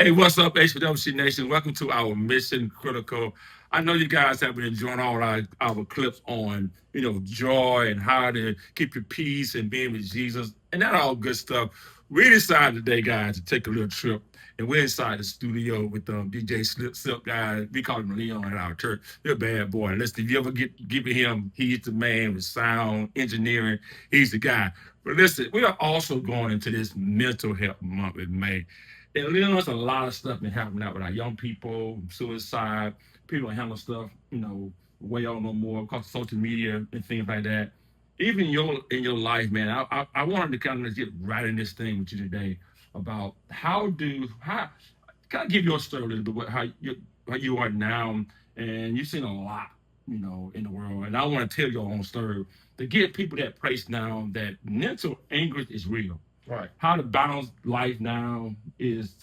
Hey, what's up, HWC Nation? Welcome to our Mission Critical. I know you guys have been enjoying all our clips on, joy and how to keep your peace and being with Jesus and that all good stuff. We decided today, guys, to take a little trip. And we're inside the studio with DJ Silk guy. We call him Leon at our church. He's a bad boy. And listen, if you ever give him, he's the man with sound engineering. He's the guy. But listen, we are also going into this mental health month in May. And there's a lot of stuff been happening out with our young people, suicide, people don't handle stuff, way out no more because of social media and things like that. Even in your life, man, I wanted to kind of get right in this thing with you today about how kind of give your story a little bit how you are now, and you've seen a lot, in the world, and I want to tell your own story to give people that place now that mental anguish is real. Right. How to balance life now is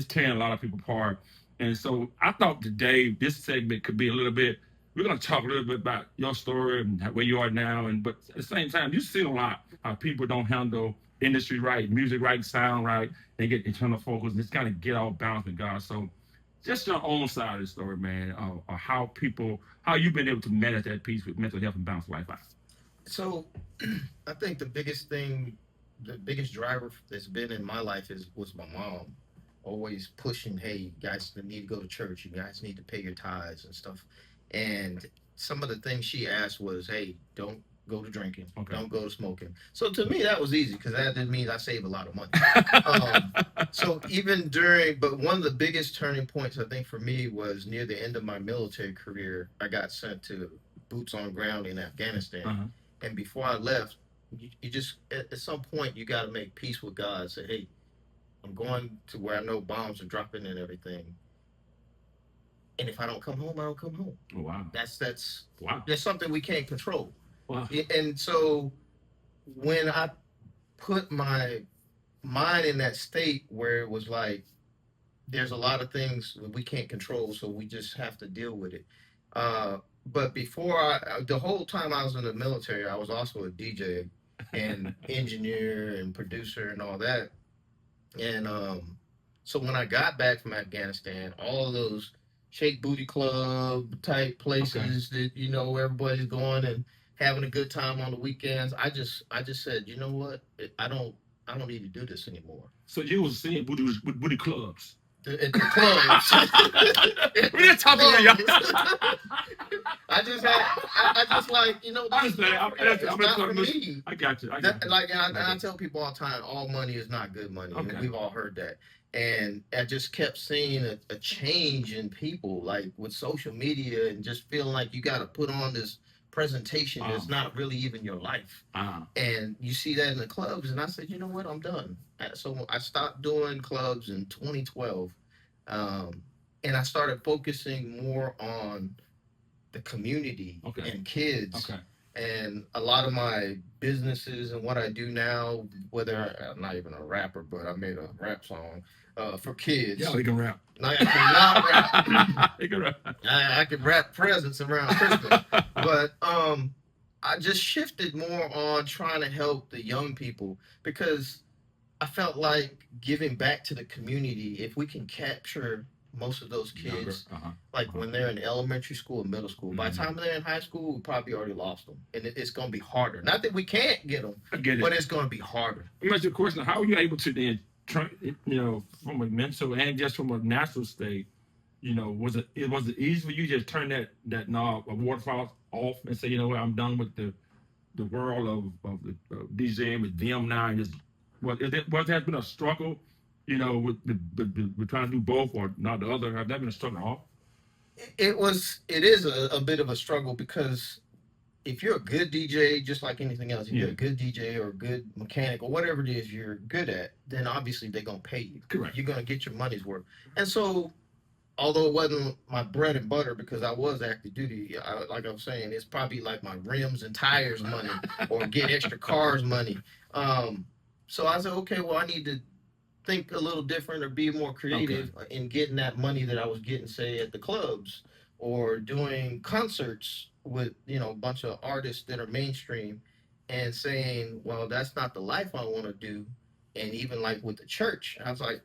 tearing a lot of people apart. And so I thought today this segment could be a little bit. We're gonna talk a little bit about your story and where you are now, and but at the same time, you see a lot how people don't handle industry right, music right, sound right. They get internal focus and just kind of get all balanced with God. So just your own side of the story, man, or how you've been able to manage that piece with mental health and balance life out. So I think the biggest driver that's been in my life was my mom, always pushing, hey, you guys need to go to church, you guys need to pay your tithes and stuff. And some of the things she asked was, hey, don't go to drinking, Okay. don't go to smoking. So to me, that was easy because that didn't mean I save a lot of money. Um, so even during, but one of the biggest turning points I think for me was near the end of my military career. I got sent to boots on ground in Afghanistan, Uh-huh. and before I left, you just at some point you got to make peace with God. Say, hey, I'm going to where I know bombs are dropping and everything, and if I don't come home, I don't come home. Oh, wow. That's Wow. that's something we can't control. Wow. And so when I put my mind in that state where it was like there's a lot of things that we can't control, so we just have to deal with it. But the whole time I was in the military, I was also a DJ and engineer and producer and all that. And so when I got back from Afghanistan, all of those shake booty club type Okay. places that everybody's going and having a good time on the weekends, I just said, you know what, I don't need to do this anymore. So you was seeing booty clubs. At the clubs. We're not talking to y'all. I just like, I this is understand. not for, it's not for me. I got you. I got That, you. like, and I, I and I got you. tell people all the time, all money is not good money, and Okay. we've all heard that. And I just kept seeing a change in people, like with social media, and just feeling like you got to put on this presentation that's Um, not really even your life. uh, And you see that in the clubs, and I said, you know what, I'm done. So I stopped doing clubs in 2012, um, and I started focusing more on the community okay. and kids. Okay. And a lot of my businesses and what I do now, I'm not even a rapper, but I made a rap song for Yeah, kids. he can rap. Now, I cannot rap. He can rap. I can rap presents around Christmas, but I just shifted more on trying to help the young people because I felt like giving back to the community. If we can capture most of those Younger. kids, Uh-huh. like Uh-huh. when they're in elementary school and middle school, by the Hmm. time they're in high school, we probably already lost them, and it's going to be harder. Not that we can't get them, I get it. but it's going to be harder. Let me ask you a question. How are you able to then, from a mental and just from a natural state, was it easy for you to just turn that knob of waterfalls off and say, you know what, I'm done with the world of the DJing with them now and just was that been a struggle, with trying to do both or not the other? Have that been a struggle at all? It is a bit of a struggle because if you're a good DJ, just like anything else, if Yeah, you're a good DJ or a good mechanic or whatever it is you're good at, then obviously they're gonna pay you. correct. You're gonna get your money's worth. And so, although it wasn't my bread and butter because I was active duty, like I was saying, it's probably like my rims and tires money or get extra cars money. Um, so I said, okay, well, I need to think a little different or be more Okay. creative in getting that money that I was getting, say, at the clubs or doing concerts with a bunch of artists that are mainstream, and saying, well, that's not the life I want to do. And even like with the church, I was like,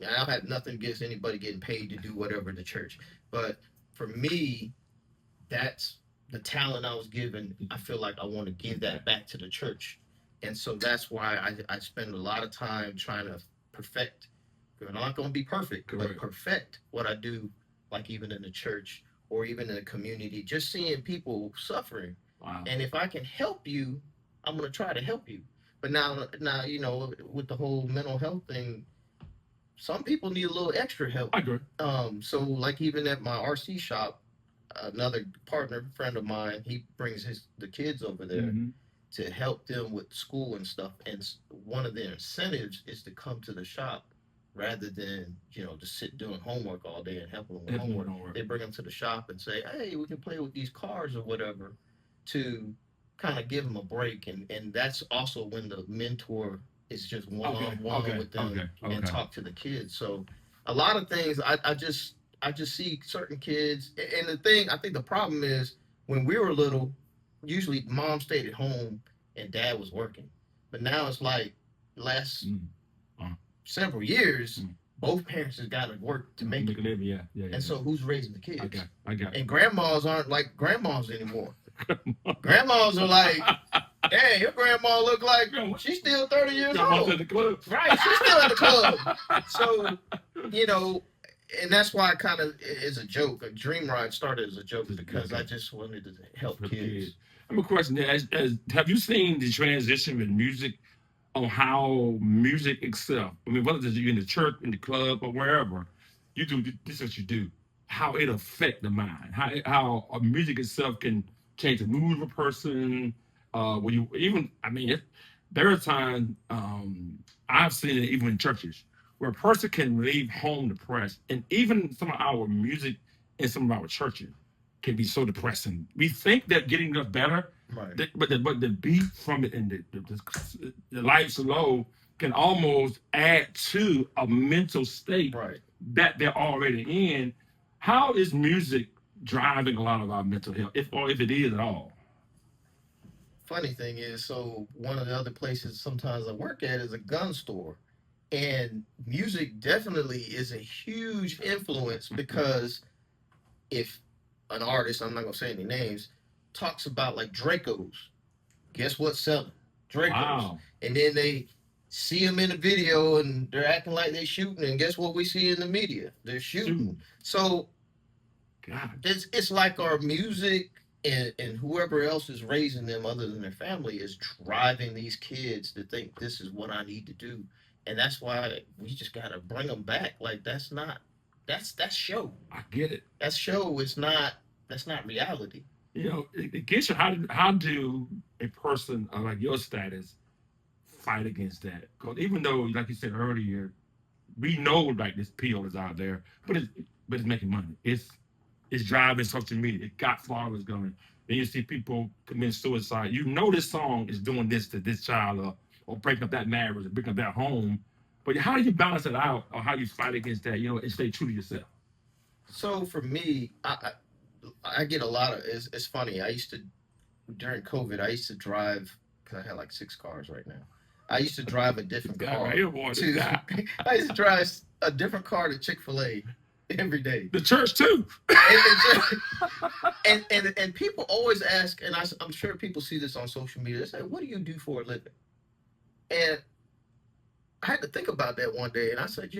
I have nothing against anybody getting paid to do whatever in the church, but for me, that's the talent I was given. I feel like I want to give that back to the church. And so that's why I spend a lot of time trying to perfect. I'm not going to be perfect, but Correct. perfect what I do, like even in the church or even in the community, just seeing people suffering. Wow. And if I can help you, I'm going to try to help you. But now, with the whole mental health thing, some people need a little extra help. I agree. So like even at my RC shop, another partner friend of mine, he brings the kids over there Mhm. to help them with school and stuff. And one of their incentives is to come to the shop rather than just sit doing homework all day and help them with Definitely homework. don't work. They bring them to the shop and say, "Hey, we can play with these cars or whatever," to kind of give them a break. And that's also when the mentor is just one Okay. on one Okay. with them Okay. and Okay. talk to the kids. So a lot of things I just see certain kids, and the thing I think the problem is when we were little, usually mom stayed at home and dad was working, but now it's like last Mm. Uh, several years, Mm. both parents has got to work to make Make it, a living. Yeah. Yeah. and so who's raising the kids? I got. And grandmas aren't like grandmas anymore. Grandmas are like, "Hey, your grandma look like she's still 30 years Grandma's old." at the club. Right, she's still at the club. So, you know, and that's why I kind of is a joke. A dream ride started as a joke because I just wanted to help kids. I have a question. Have you seen the transition with music on how music itself? I mean, whether it's you in the church, in the club, or wherever, you do this is what you do. How it affect the mind? How music itself can change the mood of a person? When you even, I mean, there are times I've seen it even in churches where a person can leave home depressed, and even some of our music in some of our churches can be so depressing. We think they're getting us better, Right. but the beat from it and the lights low can almost add to a mental state Right. that they're already in. How is music driving a lot of our mental health, if it is at all? Funny thing is, so one of the other places sometimes I work at is a gun store. And music definitely is a huge influence because if an artist, I'm not gonna say any names, talks about like Dracos, guess what's selling? Dracos. Wow. And then they see them in the video and they're acting like they're shooting, and guess what we see in the media? They're shooting. Shooting. So God. it's like our music and whoever else is raising them other than their family is driving these kids to think this is what I need to do. And that's why we just gotta bring them back. Like that's show. I get it. That's show. That's not reality. It gets you. How do a person like your status fight against that? Because even though, like you said earlier, we know like this pill is out there, but it's making money. It's driving social media. It got followers going. Then you see people commit suicide. You know this song is doing this to this child, or breaking up that marriage, or breaking up that home. But how do you balance it out, or how you fight against that? And stay true to yourself. So for me, I get a lot of. It's funny. I used to during COVID. I used to drive because I had like 6 cars right now. I used to drive a different Guy car right here, boy. This guy. I used to drive a different car to Chick-fil-A every day. The church too. And people always ask, and I'm sure people see this on social media. They say, "What do you do for a living?" And I had to think about that one day, and I said,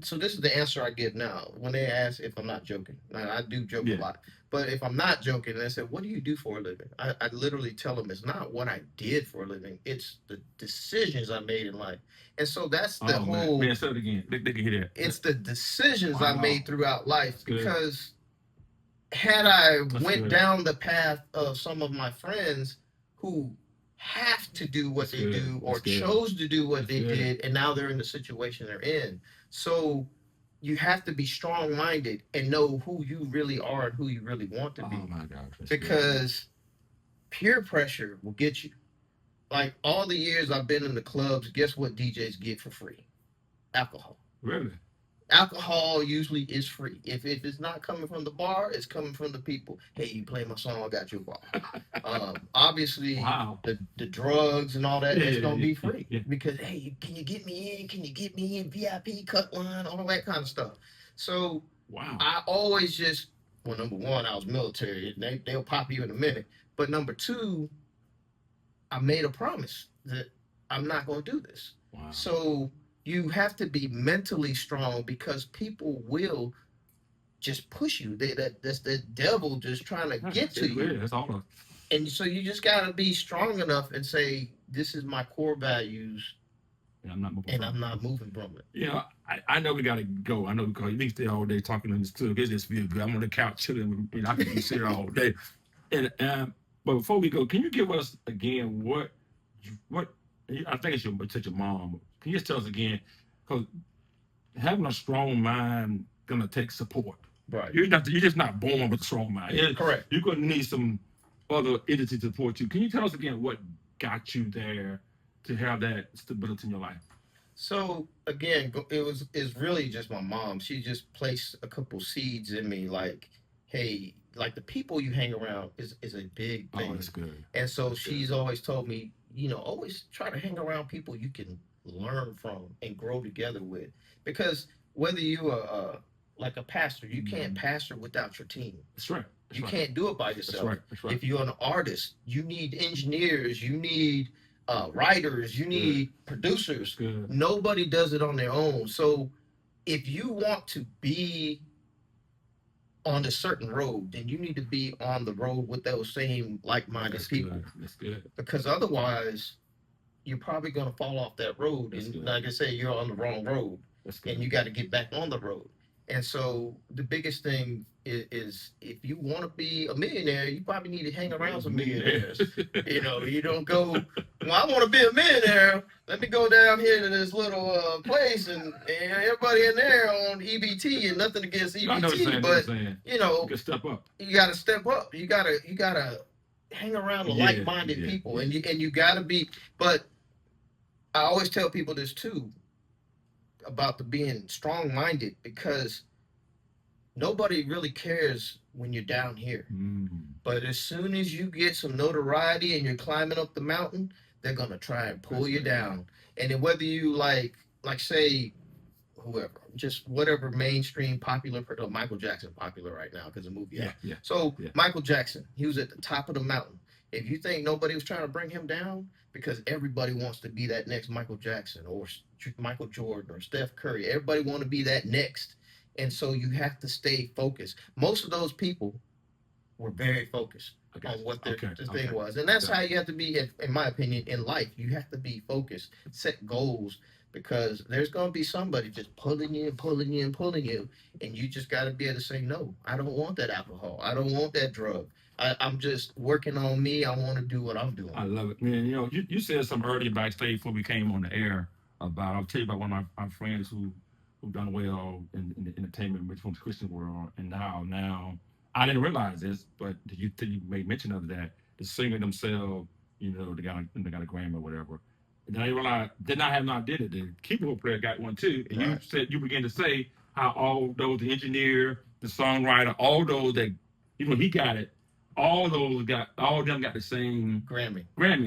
so this is the answer I give now when they ask if I'm not joking. Now, I do joke a lot, but if I'm not joking, they say, "What do you do for a living?" I literally tell them it's not what I did for a living; it's the decisions I made in life. And so that's the whole. Man, say it again. They can hear that. It's the decisions I made throughout life good. Because had I That's went good. down the path of some of my friends who have to do what That's they good. do or That's good. chose to do what That's they good. did, and now they're in the situation they're in. So you have to be strong-minded and know who you really are and who you really want to be. Oh my gosh. That's good. Because peer pressure will get you. Like all the years I've been in the clubs, guess what DJs get for free? Alcohol. Really? Alcohol usually is free. If it's not coming from the bar, it's coming from the people. Hey, you play my song, I got your bar. Obviously, Wow. the drugs and all that, Yeah, it's yeah, gonna yeah, be yeah, free yeah. because hey, can you get me in? Can you get me in VIP cut line? All that kind of stuff. So Wow. I always just well, number one, I was military. They'll pop you in a minute. But number two, I made a promise that I'm not gonna do this. Wow. So you have to be mentally strong because people will just push you. That's the devil just trying to get to you. That's all. And so you just gotta be strong enough and say, "This is my core values, And I'm not moving and from I'm not moving from it." You know, I know we gotta go. I know because you can stay all day talking on this too. It just feel good. I'm on the couch chilling. You know, I can be sitting all day. And but before we go, can you give us again what I think it's your mom. Can you just tell us again? Because having a strong mind gonna take support. Right. You're just not born with a strong mind. Correct. You're gonna need some other entity to support you. Can you tell us again what got you there to have that stability in your life? So again, it's really just my mom. She just placed a couple seeds in me, like, hey, like the people you hang around is a big Oh, thing. that's good. And so That's good. she's always told me, always try to hang around people you can learn from and grow together with. Because whether you are like a pastor, you can't pastor without your team. That's right. You can't do it by That's yourself. right. That's right. If you're an artist, you need engineers, you need writers, you need producers. Good. Nobody does it on their own. So if you want to be on a certain road, then you need to be on the road with those same like-minded That's people. good. That's good. Because otherwise, you're probably going to fall off that road. That's And good. like I said, you're on the wrong road. That's good. And you got to get back on the road. And so the biggest thing is if you want to be a millionaire, you probably need to hang around some millionaires. You don't go, well, I want to be a millionaire. Let me go down here to this little place and everybody in there on EBT, and nothing against EBT, I know what you're saying. but You can step up. You got to step up. You gotta hang around with like-minded people, and you gotta be. But I always tell people this too about the being strong-minded, because nobody really cares when you're down here. But as soon as you get some notoriety and you're climbing up the mountain, they're gonna try and pull you down. And then whether you like say whoever, just whatever mainstream popular, Michael Jackson popular right now because of the movie. Michael Jackson, he was at the top of the mountain. If you think nobody was trying to bring him down, because everybody wants to be that next Michael Jackson or Michael Jordan or Steph Curry, everybody want to be that next. And so you have to stay focused. Most of those people were very focused on what their thing was. And that's how you have to be, in my opinion, in life. You have to be focused, set goals, because there's going to be somebody just pulling you and pulling you and pulling you. And you just got to be able to say, no, I don't want that alcohol. I don't want that drug. I'm just working on me. I want to do what I'm doing. I love it, man. You said something earlier backstage before we came on the air about. I'll tell you about one of my friends who've done well in the entertainment from the Christian world, and now I didn't realize this, but you made mention of that. The singer themselves, they got a Grammy or whatever. And then I realized did not have not did it. The keyboard player got one too, and you began to say how all those, the engineer, the songwriter, all those that he got it. All of them got the same Grammy,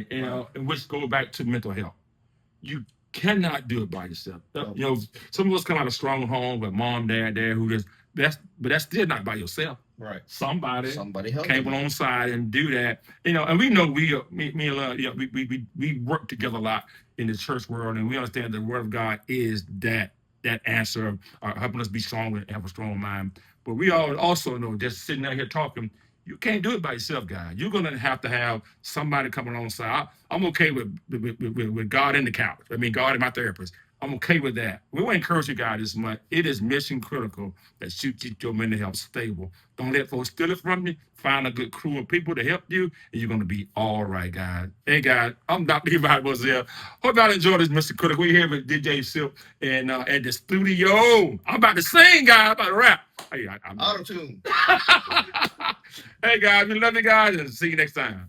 and which go back to mental health. You cannot do it by yourself. No. Some of us come out of strong home with mom, dad there who but that's still not by yourself. Right. Somebody help came alongside and do that. And we know me and we work together a lot in the church world, and we understand the word of God is that answer, helping us be strong and have a strong mind. But we all also know, just sitting out here talking, you can't do it by yourself, guys. You're gonna have to have somebody coming alongside. I'm okay with God in the couch. I mean, God is my therapist. I'm okay with that. We want to encourage you guys this month. It is mission critical that you keep your mental health stable. Don't let folks steal it from you. Find a good crew of people to help you, and you're going to be all right, guys. Hey, guys, I'm Dr. Levi Moselle. Hope y'all enjoy this Mission Critical. We're here with DJ Silk and at the studio. I'm about to sing, guys. I'm about to rap. Hey, Auto-tune. Hey, guys, we love you guys, and see you next time.